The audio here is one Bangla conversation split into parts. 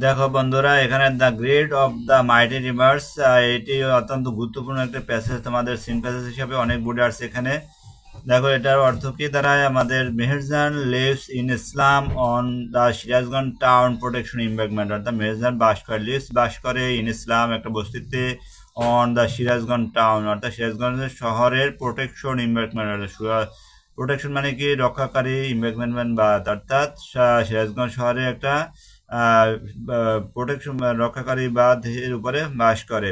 দেখো বন্ধুরা, এখানে the grade of the mighty reverse, এটি অত্যন্ত গুরুত্বপূর্ণ একটা প্যাসেজ, তোমাদের সিন প্যাসেজ হিসাবে অনেক বোর্ডে আসছে এখানে। দেখো এটার অর্থ কি দাঁড়ায়, আমাদের Meherjan lives in Islam on the Sirajganj town protection embankment, অর্থাৎ মেহেরজান বাস করে ইন ইসলাম একটা বস্তিতে, অন দ্য সিরাজগঞ্জ টাউন অর্থাৎ সিরাজগঞ্জের শহরের প্রোটেকশন ইমপ্যাক্টমেন্ট, প্রোটেকশন মানে কি রক্ষাকারী, ইমপ্যাক্টমেন্ট বাদ, অর্থাৎ সিরাজগঞ্জ শহরে একটা প্রোটেকশন রক্ষাকারী বাঁধের উপরে বাস করে,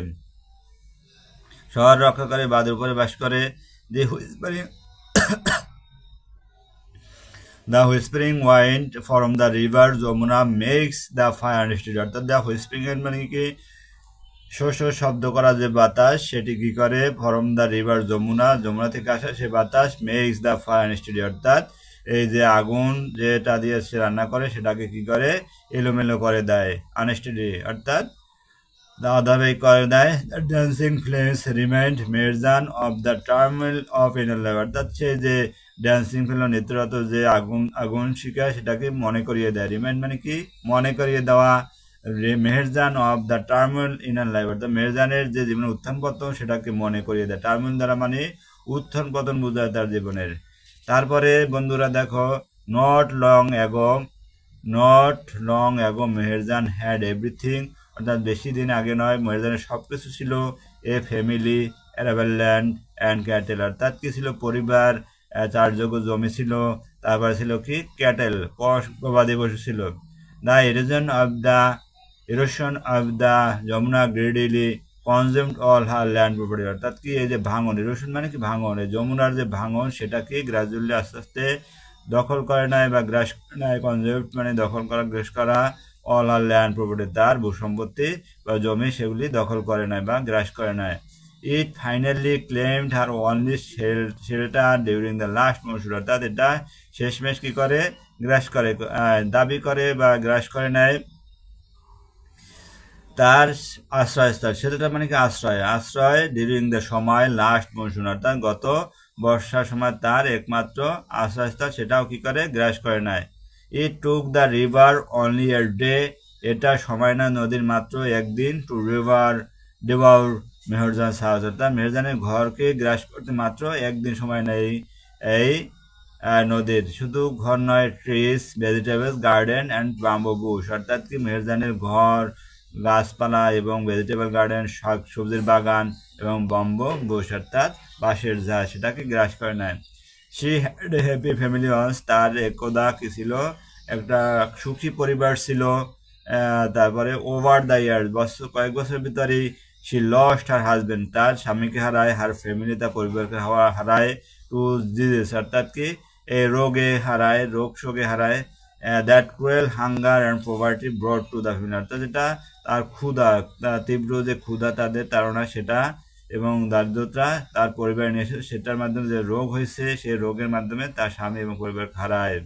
শহর রক্ষাকারী বাঁধের উপরে বাস করে। দি whispering The whispering wind from the river Jamuna makes the fire steady, অর্থাৎ দ্য হুইসপারিং এর মানে কি শো শো শব্দ করা যে বাতাস, সেটি কি করে, from the river Jamuna, Jamuna থেকে আসা সে বাতাস, মেক্স দ্য ফায়ার স্টেডি, অর্থাৎ এই যে আগুন যেটা দিয়ে সে রান্না করে সেটাকে কি করে, এলোমেলো করে দেয়, আনস্টেডি অর্থাৎ ধারাবাহিক করে দেয়। Dancing flames remind Meherjan of the turmoil of inner life, অর্থাৎ সে যে ড্যান্সিং ফিল্ম নৃত্যরত যে আগুন আগুন শিখায় সেটাকে মনে করিয়ে দেয়, রিমাইন্ড মানে কি মনে করিয়ে দেওয়া, Meherjan of the turmoil inner life, অর্থাৎ মেহেরজানের যে জীবনের উত্থান পতন সেটাকে মনে করিয়ে দেয়, টার্মেল দ্বারা মানে উত্থান পতন বোঝায় তার জীবনের। তারপরে বন্ধুরা দেখো, not long ago, not long ago Meherjaan had everything, অর্থাৎ বেশি দিন আগে নয় মেহেরজানের সব কিছু ছিল, এ ফ্যামিলি, অ্যারাবেল ল্যান্ড অ্যান্ড ক্যাটেল, অর্থাৎ কি ছিল, পরিবার, 4 যোগ্য জমি ছিল, তারপরে ছিল কি ক্যাটেল, গবাদি পশু ছিল। The erosion of the Jamuna gradually consumed all her land property, অর্থাৎ কি এই যে ভাঙন, ইরোশন মানে কি ভাঙন, এই যমুনার যে ভাঙন সেটাকে গ্রাজুয়ালি আস্তে আস্তে দখল করে নেয় বা গ্রাস করে নেয়, কনজিউমড মানে দখল করা, গ্রাস করা, অল আর ল্যান্ড প্রপার্টি তার ভূসম্পত্তি বা জমি সেগুলি দখল করে নেয় বা গ্রাস করে নেয়। ইট finally claimed her only shelter during the last monsoon, অর্থাৎ এটা শেষমেশ কি করে, গ্রাস করে, দাবি করে বা গ্রাস করে নেয় তার আশ্রয়স্থল, সেটা মানে কি আশ্রয়, আশ্রয় ডিউরিং দ্য সময় লাস্ট মনসুন, অর্থাৎ গত বর্ষার সময় তার একমাত্র আশ্রয়স্থল সেটাও কি করে, গ্রাস করে নেয়। It took the river only a day, এটা সময় না নদীর মাত্র একদিন, to river devour Meherjan house, অর্থাৎ মেহরজানের ঘরকে গ্রাস করতে মাত্র একদিন সময় নেই এই নদীর, শুধু ঘর নয়, trees, vegetables garden and bamboo Bush, অর্থাৎ কি মেহরজানের ঘর, গাছপালা এবং ভেজিটেবল গার্ডেন, শাক সবজির বাগান এবং বাম্বু বুশ অর্থাৎ বাঁশের ঝাড় সেটাকে গ্রাস করে নেয়। She had happy family once, তার একদা কি ছিল, একটা সুখী পরিবার ছিল। তারপরে ওভার দ্য ইয়ার্স, কয়েক বছর ভিতরেই সি লস্ট হার হাজবেন্ড, তার স্বামীকে হারায়, হার ফ্যামিলি তার পরিবারকে হারায়, টু ডিজিজ অর্থাৎ কি এই রোগে হারায়, রোগ শোকে হারায়, that cruel hunger and poverty broad to the family, অর্থাৎ যেটা তার ক্ষুধা, তীব্র যে ক্ষুধা তাদের তাড়না সেটা এবং দারিদ্রতা তার পরিবার নিয়ে এসে সেটার মাধ্যমে যে রোগ হয়েছে সেই রোগের মাধ্যমে তার স্বামী এবং পরিবার হারায়।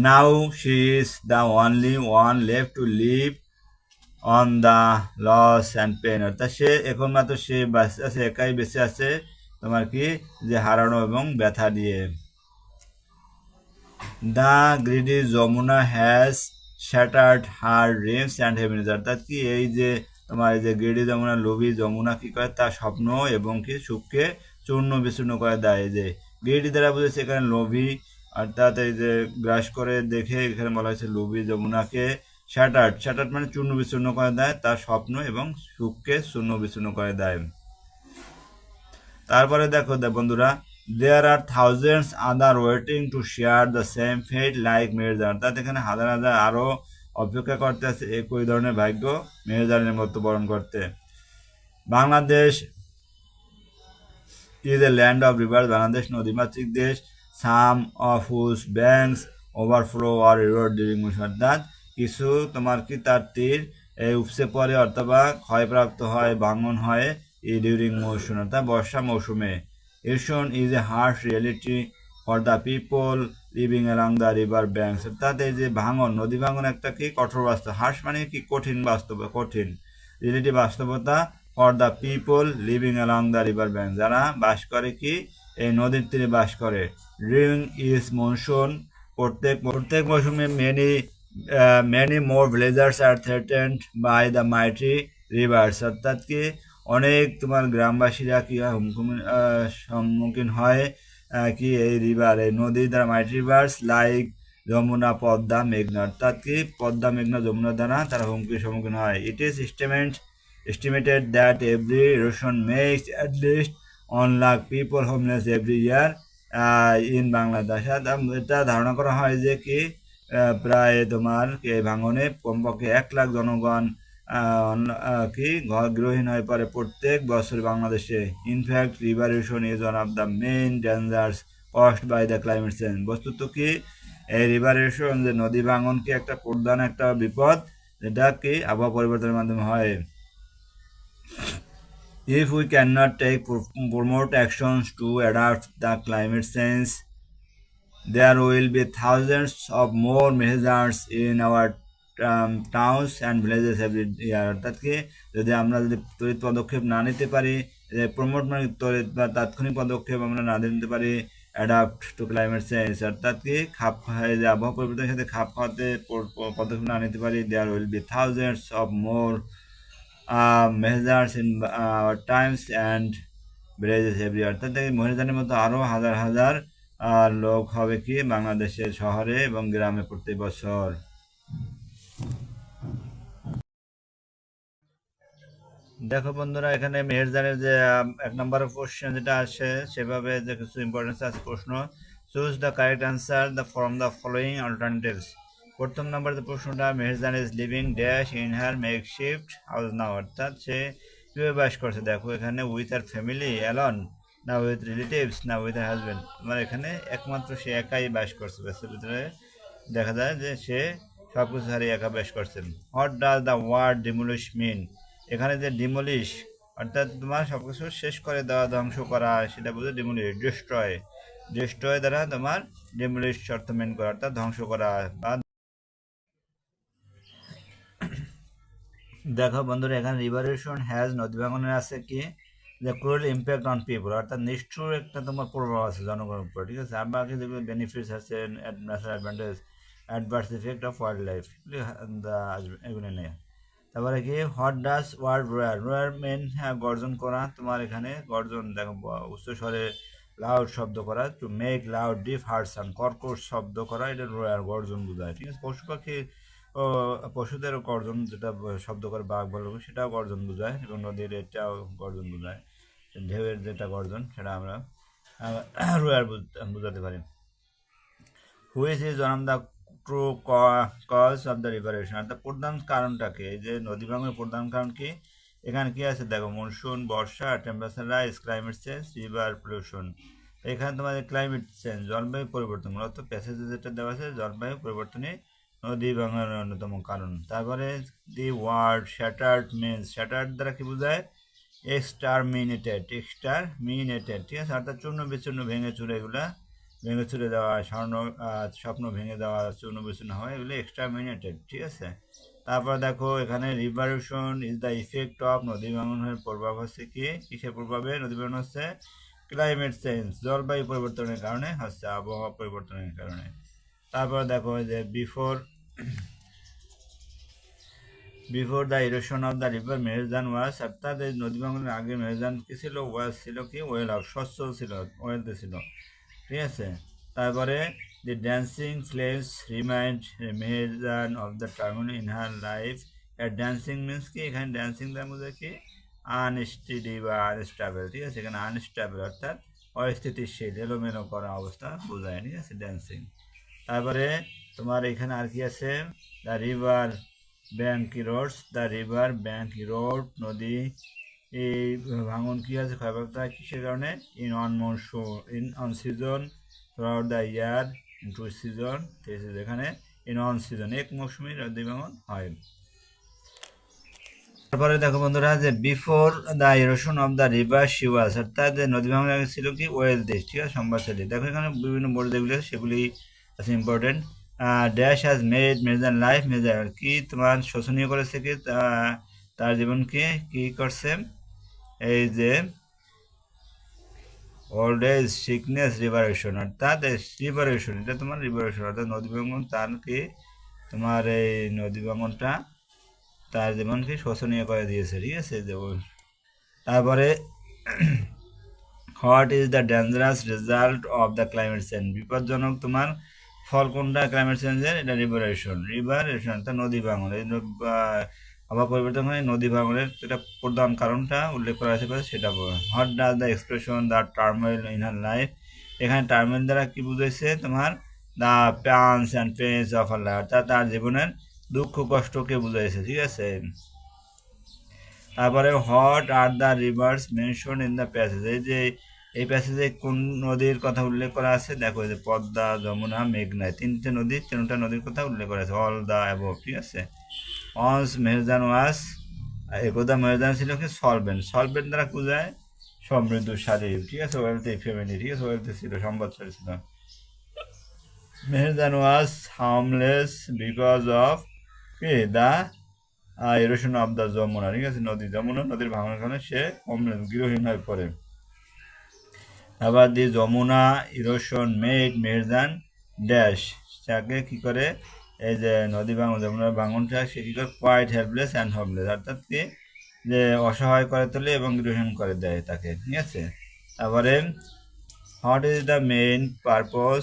Now she is the only one left to live on the loss and pain, অর্থাৎ সে এখন মাত্র সে বেঁচে আছে, একাই বেঁচে আছে তোমার কি যে হারানো এবং ব্যথা দিয়ে। The greedy Jamuna has shattered her dreams and happiness, অর্থাৎ কি এই যে তোমার এই যে গ্রিডি যমুনা, লোভী যমুনা কি করে, তার স্বপ্ন এবং কি সুখকে চূর্ণ বিচূর্ণ করে দেয়। এই যে গ্রিডি দ্বারা বুঝেছে এখানে লোভী, অর্থাৎ এই যে গ্রাস করে দেখে এখানে বলা হয়েছে লোভী যমুনাকে শ্যাটার্ড, শ্যাটার্ড মানে চূর্ণ বিচূর্ণ করে দেয়, তার স্বপ্ন এবং সুখকে চূর্ণ বিচূর্ণ করে দেয়। তারপরে দেখো বন্ধুরা, there are thousands other waiting to share the same fate like Meherjan, অর্থাৎ এখানে হাজার হাজার আরও অপেক্ষা করতে আছে একই ধরনের ভাগ্য মেহেরজানের মতো বরণ করতে। Bangladesh is a land of river, Bangladesh নদীমাতৃক দেশ, some of whose banks overflow are river during monsoon, অর্থাৎ কিছু তোমার কি তার তীর উপসে পড়ে অথবা ক্ষয়প্রাপ্ত হয়, ভাঙন হয় এই ডিউরিং মৌসুম অর্থাৎ বর্ষা মৌসুমে। Erosion is a harsh reality for the people living along the river banks, অর্থাৎ এই যে ভাঙন, নদী ভাঙন একটা কি কঠোর বাস্তব, হার্শ মানে কি কঠিন বাস্তব, কঠিন, রিয়েলিটি বাস্তবতা, for the people living along the river bank, যারা বাস করে কি এই নদীর তীরে বাস করে। ডিউরিং ইজ মনসুন, প্রত্যেক মৌসুমে many many more villagers are threatened by the mighty rivers, অর্থাৎ কি অনেক তোমার গ্রামবাসীরা কি হয় সম্মুখীন হয় কি এই রিভার এই নদী দ্বারা mighty rivers like Jamuna Padma মেঘনা, অর্থাৎ কি পদ্মা মেঘনা যমুনা দ্বারা তারা হুমকির সম্মুখীন হয়। It is estimated that every erosion makes at least 1 lakh people homeless every year in Bangladesh। এটা ধারণা করা হয় যে কি প্রায় তোমার এই ভাঙনে কমপক্ষে 1 লাখ জনগণ কি গৃহহীন হয়ে পড়ে প্রত্যেক বছর বাংলাদেশে। In fact river erosion is one of the main dangers caused by the climate change. বস্তুত কি এই রিভার ইরোশন যে নদী ভাঙন কি একটা প্রধান একটা বিপদ যেটা কি আবহাওয়া পরিবর্তনের মাধ্যমে হয়। If we cannot take promote actions to adapt the climate change, there will be thousands of more measures in our towns and villages every year। অর্থাৎ কি যদি আমরা যদি তড়িৎ পদক্ষেপ না নিতে পারি, প্রমোট মানে তড়িৎ বা তাৎক্ষণিক পদক্ষেপ আমরা না নিতে পারি অ্যাডাপ্ট টু ক্লাইমেট চেঞ্জ, অর্থাৎ কি খাপ যে আবহাওয়া পরিবর্তনের সাথে খাপ খাওয়াতে পদক্ষেপ না নিতে পারি, there will be thousands of more measures in times and villages every, অর্থাৎ মহিলাদের মতো আরও হাজার হাজার লোক হবে কি বাংলাদেশের শহরে এবং গ্রামে প্রতি বছর। দেখো বন্ধুরা, এখানে মেহেরজানের যে 1 নম্বরের কোশ্চেন যেটা আসে সেভাবে যে কিছু ইম্পর্টেন্স আছে প্রশ্ন। Choose the correct answer from the following alternatives. প্রথম নম্বর যে প্রশ্নটা, Meherjaan is living dash in her makeshift house now, অর্থাৎ সে কীভাবে বাস করছে। দেখো এখানে উইথ আর ফ্যামিলি অ্যালন, না উইথ রিলেটিভস, না উইথ আর হাজব্যান্ড। মানে এখানে একমাত্র সে একাই বাস করছে, বাসের ভিতরে দেখা যায় যে সে সব কিছু হারিয়ে একা বাস করছেন। What does the word demolish mean. এখানে যে ডিমোলিশ অর্থাৎ তোমার সব কিছু শেষ করে দেওয়া, ধ্বংস করা, সেটা বুঝে ডিমোলিশ। ডিস্ট্রয়, ডিস্ট্রয় দ্বারা তোমার ডিমোলিশ অর্থ মেন করা, অর্থাৎ ধ্বংস করা। বা দেখো বন্ধুরা, এখানে রিভারেশন হ্যাজ নদী ভাঙনের আছে কি যে ক্রুয়েল ইম্প্যাক্ট অন পিপল, অর্থাৎ নিষ্ঠুর একটা তোমার প্রভাব আছে জনগণের উপর, ঠিক আছে। আর বাকি যেগুলো বেনিফিটস আছে, natural advantage, adverse effect of wild life, এগুলো নিয়ে। তারপরে কি হোয়াট ডাস ওয়ার্ড রোয়ার, রোয়ার মেন গর্জন করা, তোমার এখানে গর্জন দেখো উচ্চ স্বরে লাউড শব্দ করা, to make loud deep hard sound, কর্কশ শব্দ করা, এটা রোয়ার গর্জন বোঝায়, ঠিক আছে। পশু পাখি ও পশুদেরও গর্জন যেটা শব্দ করে বাঘ বলব সেটাও গর্জন বোঝায়, এবং নদীর এটাও গর্জন বোঝায়, ঢেউয়ের যেটা গর্জন সেটা আমরা রোয়ার বোঝাতে পারি। Which is one of the true cause of the river erosion, অর্থাৎ প্রধান কারণটাকে, এই যে নদী ভাঙনের প্রধান কারণ কি, এখানে কি আছে দেখো, মনসুন, বর্ষা, temperature rise, climate change, river pollution. এখানে তোমাদের ক্লাইমেট চেঞ্জ জলবায়ু পরিবর্তন, মূলত প্যাসেজে যেটা দেওয়া আছে জলবায়ু পরিবর্তনে নদী ভাঙনের অন্যতম কারণ। তারপরে the word shattered means, shattered দ্বারা কি বোঝায়, এক্সটারমিনেটেড, এক্সটারমিনেটেড, ঠিক আছে, অর্থাৎ চূর্ণ বিচূর্ণ, ভেঙে চুরে, এগুলা ভেঙে চুরে দেওয়া, স্বপ্ন ভেঙে দেওয়া, চূর্ণ বিচূর্ণ হয়, এগুলো এক্সটারমিনেটেড, ঠিক আছে। তারপর দেখো এখানে রিভারেশন ইজ দ্য ইফেক্ট অফ, নদী ভাঙনের প্রভাব হচ্ছে কি, কিসের প্রভাবে নদী ভাঙন হচ্ছে, ক্লাইমেট চেঞ্জ, জলবায়ু পরিবর্তনের কারণে হচ্ছে, আবহাওয়া পরিবর্তনের কারণে। তারপর দেখো যে before the erosion of the river Meherjan was, অর্থাৎ এই নদী ভাঙনের আগে মেহেরজান কি ছিল, ওয়াজ ছিল কি, ওয়েল অফ, স্বচ্ছ ছিল, ওয়েলতে ছিল, ঠিক আছে। তারপরে the dancing flames remind Meherjan of the turmoil in her life. Dancing means কি, এখানে ড্যান্সিং দ্বারা বোঝায় কি, আনস্টেডি বা আনস্টেবল, ঠিক আছে। এখানে আনস্টেবল অর্থাৎ অস্থিতিশীল, এলোমেলো করা অবস্থা বোঝায়, ঠিক আছে, ড্যান্সিং। তারপরে তোমার এখানে আর কি আছে, the river bank roads, the river bank road, নদী এই ভাঙন কি আছে, ক্ষয়প্রাপ্ত হয় কিসের কারণে, in on monsoon, in on season, throughout the year, in to season, এখানে ইন অন সিজন, এক মৌসুমি নদী ভাঙন হয়। তারপরে দেখো বন্ধুরা যে before the erosion of the river she was, অর্থাৎ যে নদী ভাঙন ছিল কি, ওয়েল দেশ, ঠিক আছে, সম্ভাষালী। দেখো এখানে বিভিন্ন বোর্ড যেগুলো সেগুলি আছে important. Dash has made measure life measure, কি তোমার শোষণীয় করেছে কি, তার জীবনকে কি করছে, এই যে ওল্ড এজ, সিকনেস, রিভারেশন, অর্থাৎ রিভারেশন, এটা তোমার রিভারেশন, অর্থাৎ নদী ভাঙন তার কি তোমার এই নদী ভাঙনটা তার জীবনকে শোচনীয় করে দিয়েছে, ঠিক আছে। যেমন তারপরে what is the dangerous result of the climate change, বিপজ্জনক তোমার ফল কোনটা ক্লাইমেট চেঞ্জের? এটা রিভারেশন তা নদী ভাঙন। এই আবহাওয়া পরিবর্তন হয় নদী ভাঙনের এটা প্রধান কারণটা উল্লেখ করা হয়েছে, সেটা what does the expression the turmoil in her life, এখানে টার্মোইল দ্বারা কি বুঝাইছে? তোমার the pangs and pains of her life, তার জীবনের দুঃখ কষ্টকে বুঝাইছে, ঠিক আছে। তারপরে what are the rivers mention in the passage, এই যে এই প্যাসেজে কোন নদীর কথা উল্লেখ করা আছে? দেখো যে পদ্মা, যমুনা, মেঘনা, তিনটা নদীর কথা উল্লেখ করা আছে, অল দ্য অ্যাবভ, ঠিক আছে। অনস মেহজান ওয়াস, একদা মেহজান ছিল কি সলভেন্ট দ্বারা বোঝায় সমৃদ্ধশালী, ঠিক আছে। ওয়েলথি ফ্যামিলি, ঠিক আছে, ওয়েলথি ছিল, সম্পদশালী ছিল। Mehjan was harmless because of কি the erosion of the Jamuna, ঠিক আছে। নদীর ভাঙনের কারণে সে গৃহহীন হয়ে পড়ে। আবার the Jamuna erosion made Meherjan dash, তাকে কি করে? এই যে যমুনার ভাঙনটা সে কি করে? কোয়াইট হেল্পলেস অ্যান্ড হোমলেস, অর্থাৎ কি যে অসহায় করে তোলে এবং গৃহহীন করে দেয় তাকে, ঠিক আছে। তারপরে what is the main purpose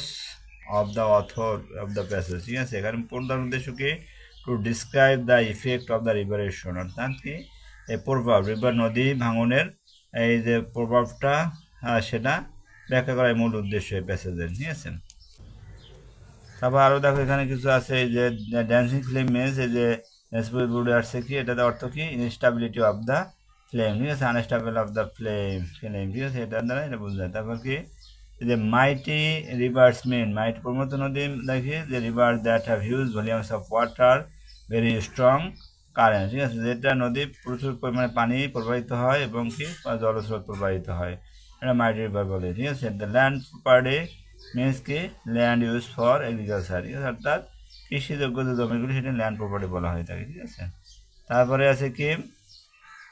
of the author of the passage, ঠিক আছে। এখানে প্রধান উদ্দেশ্য কি? To describe the effect of the river erosion, অর্থাৎ কি এই প্রভাব নদী ভাঙনের এই যে প্রভাবটা সেটা ব্যাখ্যা করার মূল উদ্দেশ্য এই প্যাসেজের, ঠিক আছে। তারপর আরও দেখো এখানে কিছু আছে, এই যে ড্যান্সিং ফ্লেম মিনস, এই যে বুড়ে আসছে কি, এটাতে অর্থ কি? ইনস্টাবিলিটি অফ দ্য ফ্লেম, ঠিক আছে, আনস্টেবল অফ দ্য ফ্লেম, ঠিক আছে, এটার দ্বারা এটা বোঝা যায়। তারপর কি যে মাইটি রিভার্স মেন, মাইটি প্রমুখ নদী দেখি যে river that have huge volumes of water, very strong current, ঠিক আছে, যেটা নদী প্রচুর পরিমাণে পানি প্রবাহিত হয় এবং কি জলস্রোত প্রবাহিত হয়, এটা মাইটি রিভার বলে, ঠিক আছে। দ্য ল্যান্ড প্রপার্টি মিনস কি? ল্যান্ড ইউজ ফর এগ্রিকালচার, ঠিক আছে, অর্থাৎ কৃষিযোগ্য যে জমিগুলি সেটা ল্যান্ড প্রপার্টি বলা হয়ে থাকে, ঠিক আছে। তারপরে আছে কি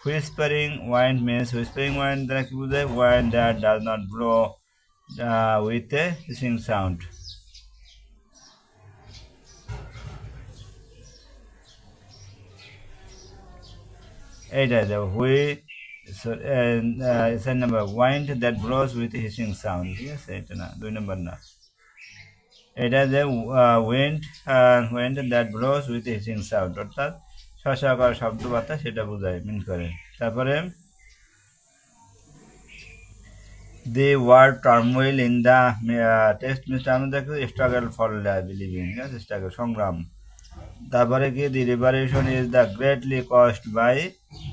whispering wind means, whispering wind দ্বারা কি বোঝায়? Wind that does not blow with a hissing sound. এইটা দেখো number wind that blows with hissing sound, ঠিক আছে, এটা না, 2 নম্বর না, এটা যে wind that blows with hissing sound, অর্থাৎ শশাকার শব্দ বার্তা সেটা বোঝায়, মিন করে। তারপরে the word turmoil in the text means struggle for living, ঠিক আছে, struggle সংগ্রাম। তারপরে কি the river erosion is the greatly caused by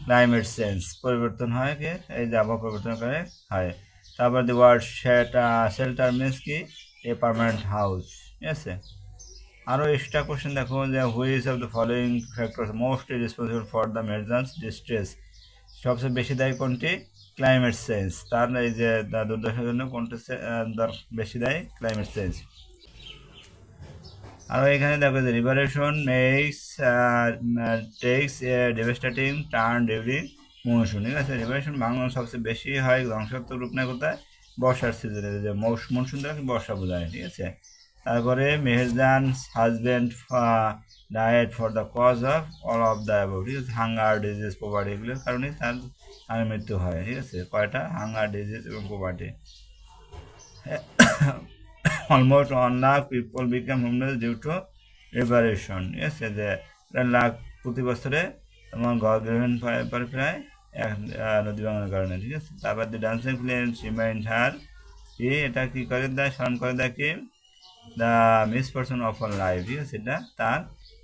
climate change, পরিবর্তন হয় কি এই যে আবহাওয়া পরিবর্তনের কারণে হয়। তারপর দি ওয়ার্ড শেল্টার মিনস কি? এ পার্মানেন্ট হাউস, ঠিক আছে। আরও এক্সট্রা কোশ্চেন দেখো যে which of the following factors mostly responsible for the measures distress, সবচেয়ে বেশি দায়ী কোনটি? ক্লাইমেট চেঞ্জ, তার এই যে দুর্দশার জন্য কোনটা বেশি দায়ী? Climate change. আর এখানে দেখো যে রিভারেশন টেক্স এ ডেভাস্টেটিং টার্ন ডিউরিং মনসুন, ঠিক আছে। রিভারেশন ভাঙন সবচেয়ে বেশি হয় ধ্বংসাত্মক রূপ নেয় কোথায়? বর্ষার সিজনে, যে মনসুন দ্বারা বর্ষা বোঝায়, ঠিক আছে। তারপরে Meherjan's husband died for the cause of all of the above, ঠিক আছে, হাঙ্গার ডিজিজ পোভার্টি, এগুলোর কারণে তার মৃত্যু হয়, ঠিক আছে। কয়টা? হাঙ্গার ডিজিজ এবং poverty. Almost 1 lakh people become homeless due to river erosion, ঠিক আছে, যে 1 লাখ প্রতি বছরে তোমার ঘর গৃহহীন পরে প্রায় নদী ভাঙনের কারণে, ঠিক আছে। তারপর the dancing flame remind her কি, এটা কি করে দেয়? স্মরণ করে দেয় কি? The misfortune of her life, ঠিক আছে, এটা তার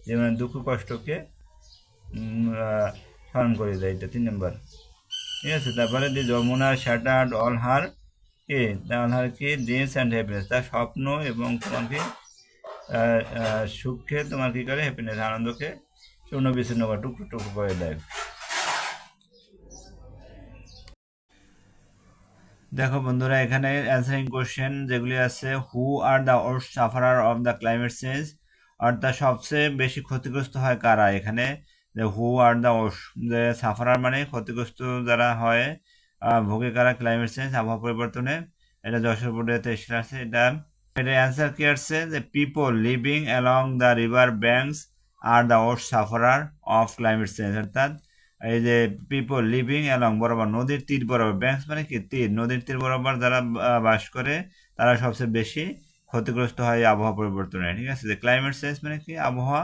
জীবনের দুঃখ কষ্টকে স্মরণ করে দেয়, এটা 3 নম্বর, ঠিক আছে। তারপরে দি যমুনা শ্যাটার্ড অল হার কি, তার কি ড্রিমস অ্যান্ড হ্যাপিনেস, তার স্বপ্ন এবং তোমাকে সুখকে তোমার কী করে? হ্যাপিনেস, আনন্দকে চূর্ণ বিচ্ছিন্ন করে টুকরো টুকরো করে দেয়। দেখো বন্ধুরা, এখানে অ্যান্সারিং কোশ্চেন যেগুলি আছে, who are the worst sufferer of the climate change, অর্থাৎ সবচেয়ে বেশি ক্ষতিগ্রস্ত হয় কারা? এখানে যে হু আর দ্য ওয়ার্স্ট, যে সাফারার মানে ক্ষতিগ্রস্ত যারা হয়, ভোগে কারা ক্লাইমেট চেঞ্জ, আবহাওয়া পরিবর্তনে, এটা যশোর বোর্ডে 23 আছে। এটা অ্যান্সার কি আসছে? যে people living along the river banks R the worst sufferer of climate change, অর্থাৎ এই যে পিপল লিভিং অ্যালং বরাবর নদীর তীর বরাবর, ব্যাংকস মানে কি তীর, নদীর তীর বরাবর যারা বাস করে তারা সবচেয়ে বেশি ক্ষতিগ্রস্ত হয় এই আবহাওয়া পরিবর্তনে। ঠিক আছে, যে ক্লাইমেট চেঞ্জ মানে কি আবহাওয়া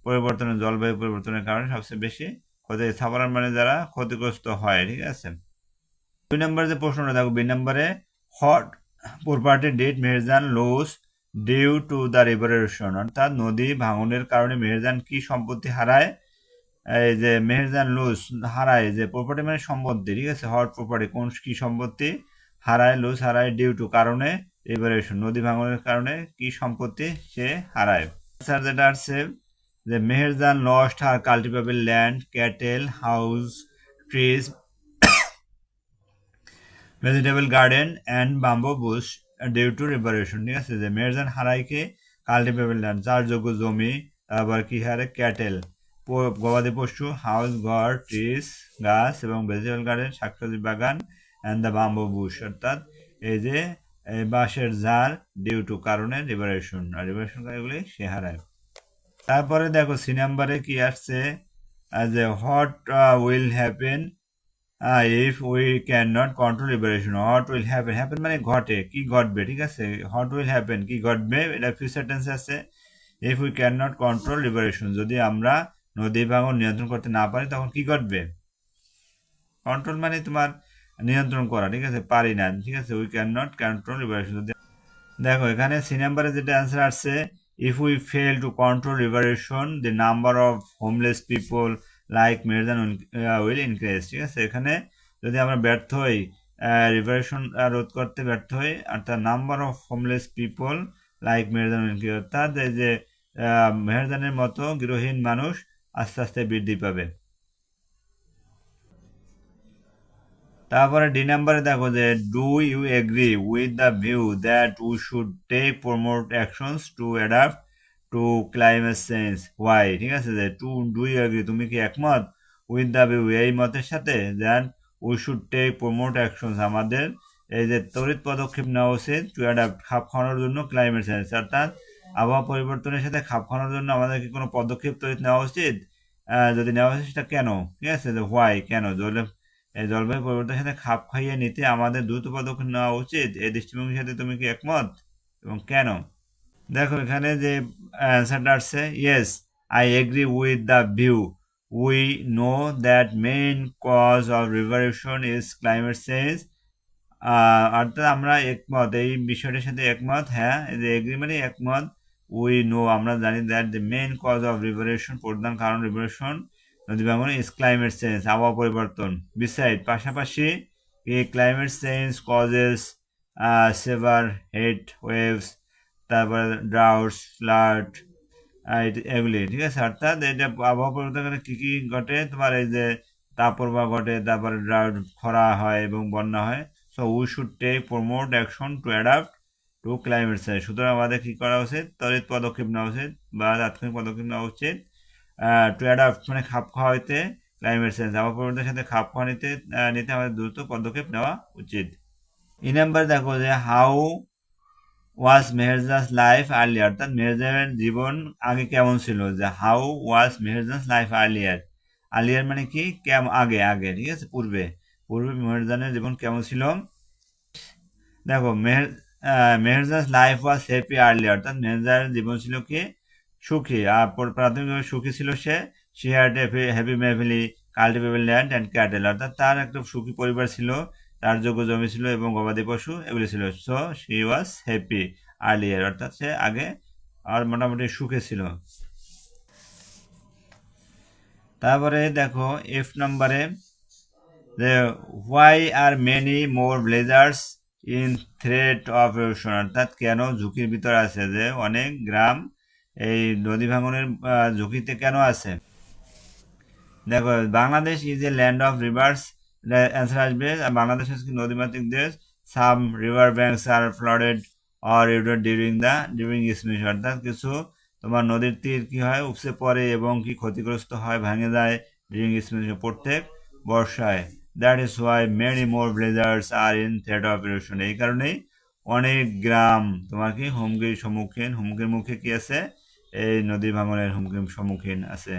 পরিবর্তনের, জলবায়ু পরিবর্তনের কারণে সবচেয়ে বেশি ক্ষতি, সাফারার মানে যারা ক্ষতিগ্রস্ত হয়। ঠিক আছে, 2 নম্বরে যে প্রশ্নটা দেখো, বি নম্বরে what property did Meherjan lose due to the river erosion, অর্থাৎ নদী ভাঙনের কারণে মেহেরজান কি সম্পত্তি হারায়। এই যে মেহেরজান লুজ হারায়, যে প্রপার্টি মানে সম্পত্তি। ঠিক আছে, হট প্রপার্টি কোন কি সম্পত্তি হারায়, লুজ হারায়, ডিউ টু কারণে, রিভার ইরোশন নদী ভাঙনের কারণে কি সম্পত্তি সে হারায়। স্যার যেটা আছে যে Meherjan lost her cultivable land, cattle, house, trees, vegetable garden and bamboo bush due to river erosion. ঠিক আছে, যে মেহেরজান হারাইকে কাল্টিভেবল ল্যান্ড চাষযোগ্য জমি, তারপর কি হারে ক্যাটেল গবাদি পশু, হাউস ঘর, ট্রিজ গাছ এবং ভেজিটেবল গার্ডেন শাকসবজি বাগান, অ্যান্ড দ্য বাম্বো বুশ অর্থাৎ এই যে বাঁশের ঝাড়, ডিউ টু কারণে রিভারেশন, আর রিভারেশন এগুলি সে হারায়। তারপরে দেখো সি নাম্বারে কি আসছে, যে what will happen if we can not control liberation, what will happen, happen মানে ঘটে, কি ঘটবে। ঠিক আছে, হোয়াট উইল হ্যাপেন কি ঘটবে, এটা ফিউচার টেন্সে আছে। If we can not control liberation, যদি আমরা নদী ভাঙন নিয়ন্ত্রণ করতে না পারি তখন কি ঘটবে। কন্ট্রোল মানে তোমার নিয়ন্ত্রণ করা, ঠিক আছে, পারি না। ঠিক আছে, we can not control liberation. যদি দেখো এখানে সি নাম্বারে যেটা অ্যান্সার আসছে, if we fail to control liberation the number of homeless people like Meherjaan will increase. ঠিক আছে, এখানে যদি আমরা ব্যর্থ হই, লিবারেশন রোধ করতে ব্যর্থ হই, অর্থাৎ number of homeless people like Meherjaan will increase, অর্থাৎ এই যে মেহেরজানের মতো গৃহহীন মানুষ আস্তে আস্তে বৃদ্ধি পাবে। তারপরে ডি নাম্বারে দেখো যে do you agree with the view that we should take promote actions to adapt to climate change, why. ঠিক আছে, যে ডু ইউ এগ্রি তুমি কি একমত, উইথ দ্য ভিউ এই মতের সাথে, that we should take promote actions আমাদের এই যে তড়িৎ পদক্ষেপ নেওয়া উচিত, টু অ্যাডাপ্ট খাপ খাওয়ানোর জন্য ক্লাইমেট চেঞ্জ, অর্থাৎ আবহাওয়া পরিবর্তনের সাথে খাপ খাওয়ানোর জন্য আমাদের কি কোনো পদক্ষেপ তড়িৎ নেওয়া উচিত, যদি নেওয়া উচিত সেটা কেন। ঠিক আছে, যে হোয়াই কেন, এই জলবায়ু পরিবর্তনের সাথে খাপ খাইয়ে নিতে আমাদের দ্রুত পদক্ষেপ নেওয়া উচিত, এই দৃষ্টিভঙ্গির সাথে তুমি কি একমত এবং কেন। দেখো এখানে যে অ্যান্সারটা আসছে, yes I agree with the view we know that main cause of river erosion is climate change, অর্থাৎ আমরা একমত, এই বিষয়টির সাথে একমত। হ্যাঁ, এই যে এগ্রি মানে একমত, উই নো আমরা জানি, that the main cause of river erosion প্রধান কারণ রিভারেশন নদী ভাঙন ইজ ক্লাইমেট চেঞ্জ আবহাওয়া পরিবর্তন। বিসাইড পাশাপাশি ক্লাইমেট চেঞ্জ কজেস সেভার হেট ওয়েভস, তারপরে ড্রাউটস, ফ্লাড, এগুলি। ঠিক আছে, অর্থাৎ এটা আবহাওয়া পরিবর্তনের কী কী ঘটে, তোমার এই যে তাপপ্রবাহ ঘটে, তারপরে ড্রাউট খরা হয় এবং বন্যা হয়। So we should take promote action to adapt to climate change, সুতরাং আমাদের কী করা উচিত, তড়িৎ পদক্ষেপ নেওয়া উচিত বা তাৎক্ষণিক পদক্ষেপ নেওয়া উচিত, টু অ্যাডাপ্ট মানে খাপ খাওয়াইতে ক্লাইমেট চেঞ্জ আবহাওয়া পরিবর্তনের সাথে খাপ খাওয়া নিতে আমাদের দ্রুত পদক্ষেপ নেওয়া উচিত। এই নাম্বার দেখো যে how was Meherjan's life earlier, অর্থাৎ মেহেরজানের জীবন আগে কেমন ছিল, যে how was Meherjan's life earlier, earlier মানে কি আগে, আগে। ঠিক আছে, পূর্বে, পূর্বে মেহেরজানের জীবন কেমন ছিল। দেখো Meherjan's life was happy earlier, অর্থাৎ মেহেরজানের জীবন ছিল কি সুখী, আর প্রাথমিকভাবে সুখী ছিল সে। She had happy family, cultivable land and cattle, অর্থাৎ তার একটা সুখী পরিবার ছিল, তার যোগ্য জমি ছিল এবং গবাদি পশু এগুলি ছিল। So she was happy earlier, অর্থাৎ সে আগে আর মোটামুটি সুখে ছিল। তারপরে দেখো এফ নম্বরে যে why are many more villagers in threat of erosion, অর্থাৎ কেন ঝুঁকির ভিতর আছে, যে অনেক গ্রাম এই নদী ভাঙনের ঝুঁকিতে কেন আছে। দেখো Bangladesh is a land of rivers, answer আসবে বাংলাদেশ হচ্ছে নদীমাতৃক দেশ। Some river banks are flooded or eroded during ইসমিশন, অর্থাৎ কিছু তোমার নদীর তীর কি হয় উপসে পড়ে এবং কি ক্ষতিগ্রস্ত হয়, ভাঙে যায় ডিউরিং ইসমিশন প্রত্যেক বর্ষায়। That is why many more villagers are in threat of erosion, এই কারণেই অনেক গ্রাম তোমার কি হুমকির মুখে কি আছে, এই নদী ভাঙনের হুমকির সম্মুখীন আছে।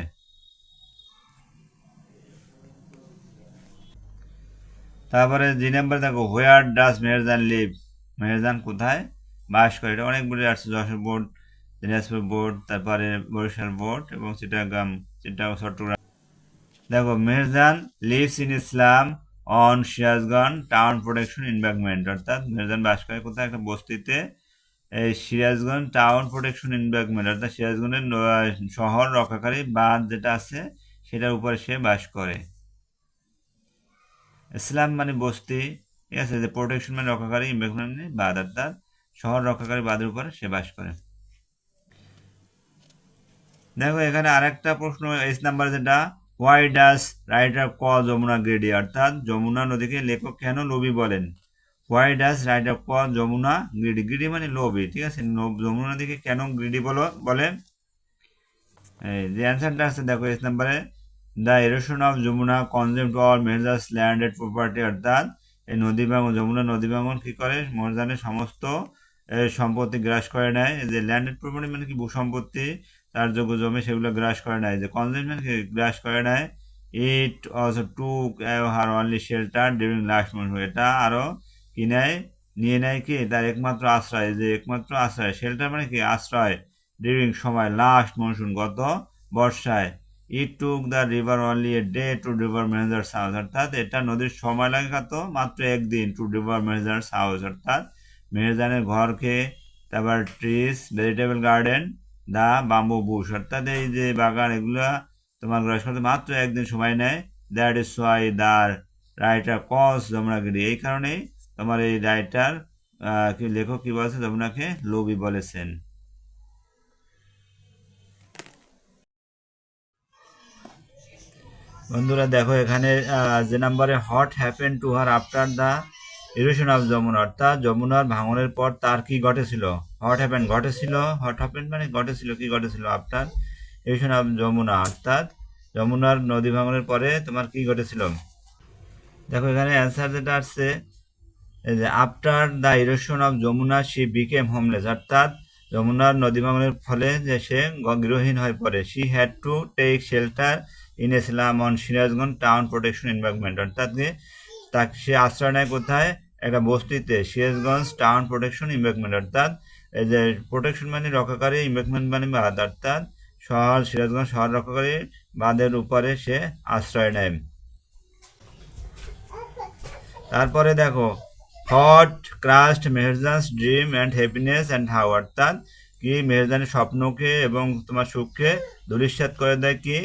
তারপরে 2 নম্বরে দেখো, where does Meherjan live? Meherjan কোথায় বাস করে? এটা অনেকগুলি আসছে, যশোর বোর্ড, দিনাজপুর বোর্ড, তারপরে বরিশাল বোর্ড এবং চিটাগাং চট্টগ্রাম। দেখো, Meherjaan lives in Islam on Sirajganj town protection environment, অর্থাৎ মেহেরজান বাস করে কোথায়? একটা বস্তিতে, এই সিরাজগঞ্জ টাউন প্রোটেকশন এনভায়রনমেন্ট, অর্থাৎ সিরাজগঞ্জের শহর রক্ষাকারী বাঁধ যেটা আছে সেটার উপরে সে বাস করে। ইসলাম মানে বস্তি, ঠিক আছে, যে প্রোটেকশন মানে রক্ষাকারী, এনভায়রনমেন্ট মানে বাঁধ, অর্থাৎ শহর রক্ষাকারী বাঁধের উপরে সে বাস করে। দেখো এখানে আরেকটা প্রশ্ন, 8 নাম্বার যেটা, why does writer call Jamuna greedy? অর্থাৎ যমুনা নদীকে লেখক কেন লোভী বলেন? Why does writer call Jamuna greedy? Greedy মানে লোভী, ঠিক আছে, যমুনা নদীকে কেন গ্রিডি বলে? এই যে অ্যান্সারটা আছে দেখো 8 নাম্বারে, the erosion of Jamuna consumed all Meherjan's landed property, অর্থাৎ এই নদী ভাঙন, যমুনা নদী ভাঙন কি করে? মেহেরজানের সমস্ত সম্পত্তি গ্রাস করে নেয়। যে ল্যান্ডেড প্রপার্টি মানে কি? ভূসম্পত্তি, তার যোগ্য জমি, সেগুলো গ্রাস করে নেয়। যে কনজেপ্ট মানে কি? গ্রাস করে নেয়। It also took her only shelter during last monsoon, এটা আরও কি নেয়? নিয়ে নেয় কি? তার একমাত্র আশ্রয়, যে একমাত্র আশ্রয়, শেল্টার মানে কি? আশ্রয়, ডিউরিং সময়, লাস্ট মনসুন গত বর্ষায়। It took the river only a day to river Meherjan's house, অর্থাৎ এটা নদীর সময় লাগে কত? মাত্র একদিন, টু রিভার মেহেরজার হাউস, অর্থাৎ মেহেরজানের ঘরকে, তারপর ট্রিস, ভেজিটেবল গার্ডেন, দা বাম্বু বুশ, অর্থাৎ এই যে বাগান, এগুলা তোমার গ্রাস করতে মাত্র একদিন সময় নেয়। That is why the writer calls Jamuna greedy, এই কারণেই তোমার এই রাইটার কি লেখক কি বলেছে? যমুনাকে লোভী বলেছেন। বন্ধুরা দেখো এখানে যে নাম্বারে, what happen to her after the erosion of Jamuna, অর্থাৎ যমুনার ভাঙনের পর তার কি ঘটেছিল? হোয়াট হ্যাপেন ঘটেছিল, হোয়াট হ্যাপেন মানে ঘটেছিল, কি ঘটেছিল? আফটার ইরোশন অফ যমুনা, অর্থাৎ যমুনার নদী ভাঙনের পরে তোমার কি ঘটেছিল? দেখো এখানে অ্যান্সার যেটা আসছে, এই যে after the erosion of Jamuna she became homeless, অর্থাৎ যমুনার নদী ভাঙনের ফলে যে সে গৃহহীন হয়ে পড়ে। She had to take shelter in Islam on Sirajganj town protection environment, অর্থাৎ তাকে সে আশ্রয় নেয় কোথায়? একটা বস্তিতে, সিরাজগঞ্জ টাউন প্রোটেকশন এনভায়রনমেন্ট, অর্থাৎ এই যে প্রোটেকশন মানে রক্ষাকারী, এনভায়রনমেন্ট মানে বাঁধ, অর্থাৎ শহর, সিরাজগঞ্জ শহর রক্ষাকারী বাঁধের উপরে সে আশ্রয় নেয়। তারপরে দেখো, hot crust Meherjan's dream and happiness and how, অর্থাৎ কি মেহেরজানের স্বপ্নকে এবং তোমার সুখকে ধূলিসাৎ করে দেয় কি,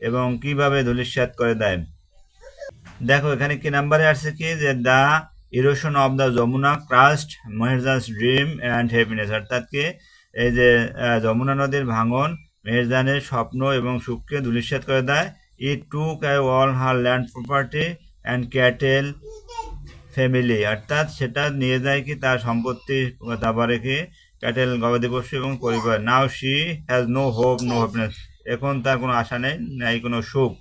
এবং কিভাবে ধূলিসাৎ করে দেয়? দেখো এখানে কি নাম্বারে আসছে কি, যে the erosion of the Jamuna crushed Meherjan's dream and happiness, অর্থাৎ কি এই যে যমুনা নদীর ভাঙন মেহেরজানের স্বপ্ন এবং সুখকে ধূলিসাৎ করে দেয়। It took all her land property and cattle family, অর্থাৎ সেটা নিয়ে যায় কি তার সম্পত্তি, তারপরে কি ক্যাটেল, গবাদি পশু এবং পরিবার। Now she has no hope, no happiness, এখন তার কোনো আশা নেই, নাই কোনো সুখ।